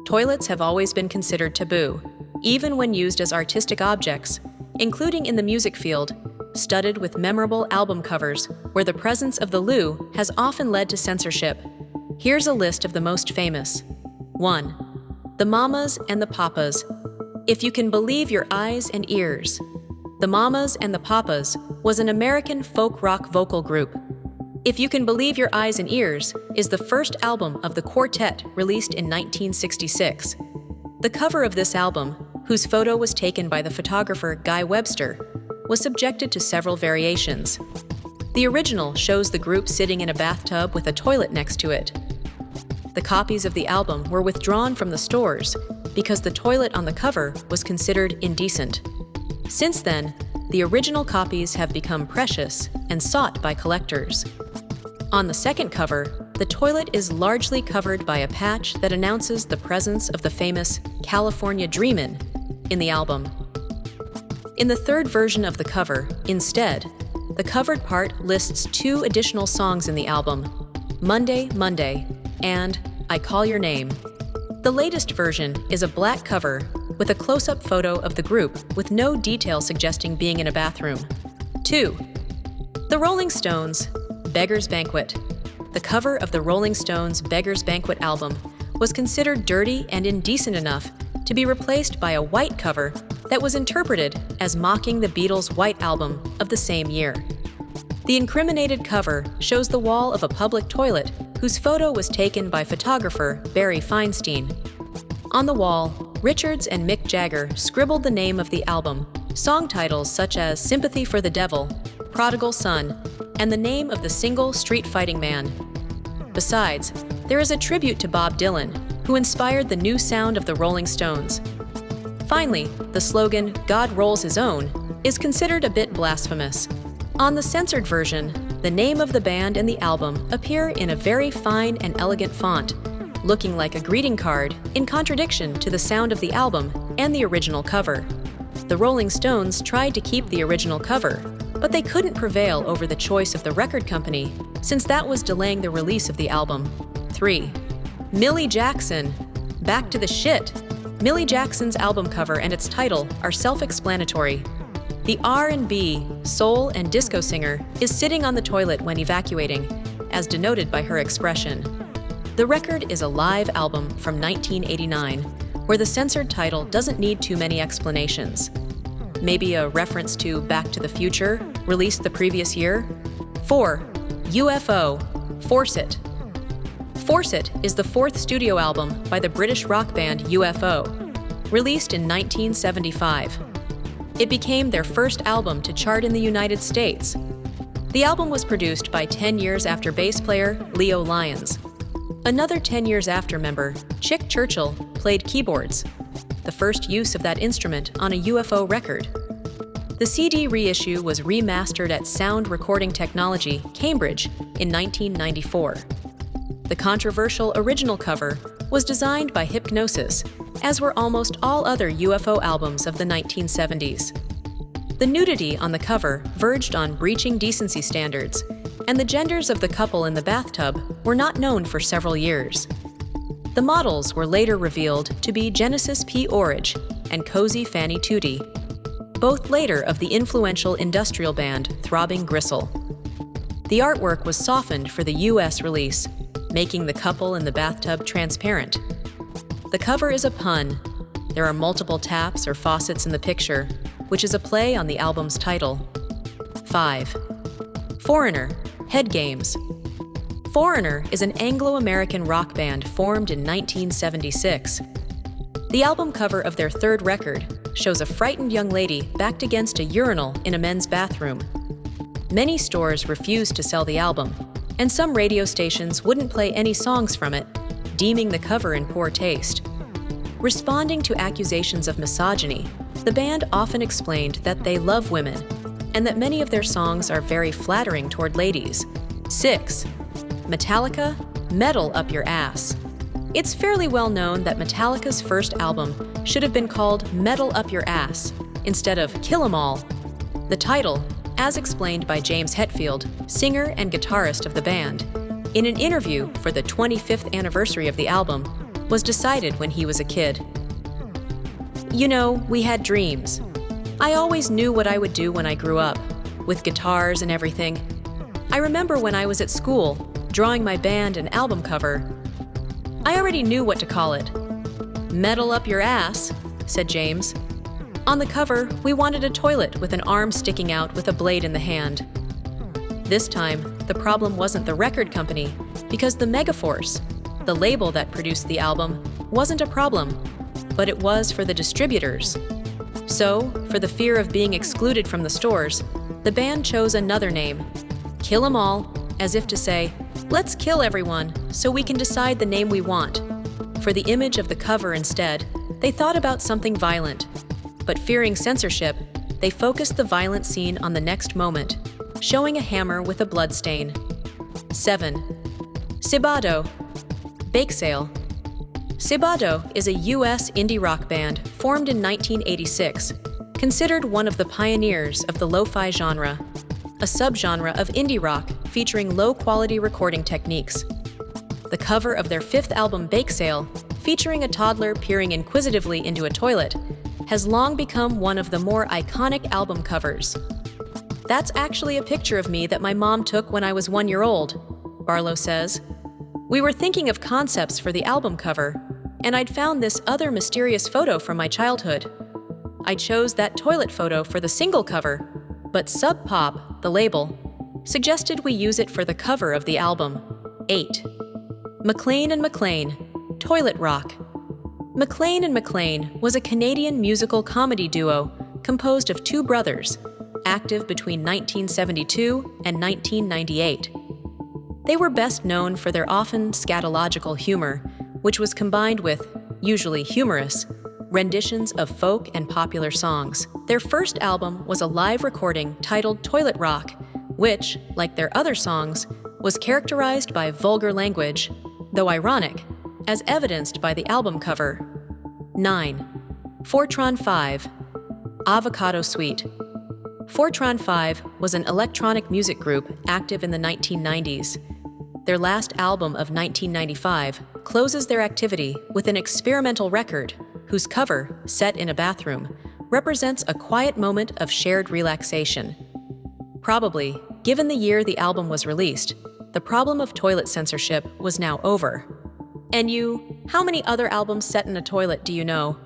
Toilets have always been considered taboo, even when used as artistic objects, including in the music field, studded with memorable album covers where the presence of the loo has often led to censorship. Here's a list of the most famous. 1. The Mamas and the Papas. If you can believe your eyes and ears. The Mamas and the Papas was an American folk rock vocal group. If You Can Believe Your Eyes and Ears is the first album of the quartet released in 1966. The cover of this album, whose photo was taken by the photographer Guy Webster, was subjected to several variations. The original shows the group sitting in a bathtub with a toilet next to it. The copies of the album were withdrawn from the stores because the toilet on the cover was considered indecent. Since then, the original copies have become precious and sought by collectors. On the second cover, the toilet is largely covered by a patch that announces the presence of the famous California Dreamin' in the album. In the third version of the cover, instead, the covered part lists 2 additional songs in the album, Monday, Monday, and I Call Your Name. The latest version is a black cover with a close-up photo of the group with no detail suggesting being in a bathroom. 2. The Rolling Stones, Beggar's Banquet. The cover of the Rolling Stones' Beggar's Banquet album was considered dirty and indecent enough to be replaced by a white cover that was interpreted as mocking the Beatles' White Album of the same year. The incriminated cover shows the wall of a public toilet whose photo was taken by photographer Barry Feinstein. On the wall, Richards and Mick Jagger scribbled the name of the album, song titles such as Sympathy for the Devil, Prodigal Son, and the name of the single Street Fighting Man. Besides, there is a tribute to Bob Dylan, who inspired the new sound of the Rolling Stones. Finally, the slogan, God Rolls His Own, is considered a bit blasphemous. On the censored version, the name of the band and the album appear in a very fine and elegant font, looking like a greeting card in contradiction to the sound of the album and the original cover. The Rolling Stones tried to keep the original cover, but they couldn't prevail over the choice of the record company, since that was delaying the release of the album. 3. Millie Jackson, Back to the Shit. Millie Jackson's album cover and its title are self-explanatory. The R&B, soul, and disco singer is sitting on the toilet when evacuating, as denoted by her expression. The record is a live album from 1989, where the censored title doesn't need too many explanations. Maybe a reference to Back to the Future, released the previous year? 4. UFO, Force It. Force It is the 4th studio album by the British rock band UFO, released in 1975. It became their first album to chart in the United States. The album was produced by 10 years after bass player Leo Lyons. Another 10 years after member, Chick Churchill, played keyboards, the first use of that instrument on a UFO record. The CD reissue was remastered at Sound Recording Technology, Cambridge, in 1994. The controversial original cover was designed by Hypnosis, as were almost all other UFO albums of the 1970s. The nudity on the cover verged on breaching decency standards, and the genders of the couple in the bathtub were not known for several years. The models were later revealed to be Genesis P. Orridge and Cozy Fanny Tootie, both later of the influential industrial band Throbbing Gristle. The artwork was softened for the US release, making the couple in the bathtub transparent. The cover is a pun. There are multiple taps or faucets in the picture, which is a play on the album's title. 5. Foreigner, Head Games. Foreigner is an Anglo-American rock band formed in 1976. The album cover of their 3rd record shows a frightened young lady backed against a urinal in a men's bathroom. Many stores refused to sell the album, and some radio stations wouldn't play any songs from it, deeming the cover in poor taste. Responding to accusations of misogyny, the band often explained that they love women, and that many of their songs are very flattering toward ladies. 6. Metallica, Metal Up Your Ass. It's fairly well known that Metallica's first album should have been called Metal Up Your Ass instead of Kill 'Em All. The title, as explained by James Hetfield, singer and guitarist of the band, in an interview for the 25th anniversary of the album, was decided when he was a kid. You know, we had dreams. I always knew what I would do when I grew up, with guitars and everything. I remember when I was at school, drawing my band and album cover. I already knew what to call it. Metal up your ass, said James. On the cover, we wanted a toilet with an arm sticking out with a blade in the hand. This time, the problem wasn't the record company, because the Megaforce, the label that produced the album, wasn't a problem, but it was for the distributors. So, for the fear of being excluded from the stores, the band chose another name, Kill 'Em All, as if to say, let's kill everyone so we can decide the name we want. For the image of the cover instead, they thought about something violent. But fearing censorship, they focused the violent scene on the next moment, showing a hammer with a bloodstain. 7. Cibado. Bake Sale. Cibado is a U.S. indie rock band formed in 1986, considered one of the pioneers of the lo-fi genre, a subgenre of indie rock featuring low-quality recording techniques. The cover of their fifth album, Bake Sale, featuring a toddler peering inquisitively into a toilet, has long become one of the more iconic album covers. That's actually a picture of me that my mom took when I was 1 year old, Barlow says. We were thinking of concepts for the album cover, and I'd found this other mysterious photo from my childhood. I chose that toilet photo for the single cover, but Sub Pop, the label, suggested we use it for the cover of the album. 8. McLean and McLean, Toilet Rock. McLean and McLean was a Canadian musical comedy duo composed of two brothers, active between 1972 and 1998. They were best known for their often scatological humor, which was combined with, usually humorous, renditions of folk and popular songs. Their first album was a live recording titled Toilet Rock, which, like their other songs, was characterized by vulgar language, though ironic, as evidenced by the album cover. 9. Fortron 5. Avocado Sweet. Fortron 5 was an electronic music group active in the 1990s. Their last album of 1995 closes their activity with an experimental record whose cover, set in a bathroom, represents a quiet moment of shared relaxation. Probably, given the year the album was released, the problem of toilet censorship was now over. And you, how many other albums set in a toilet do you know?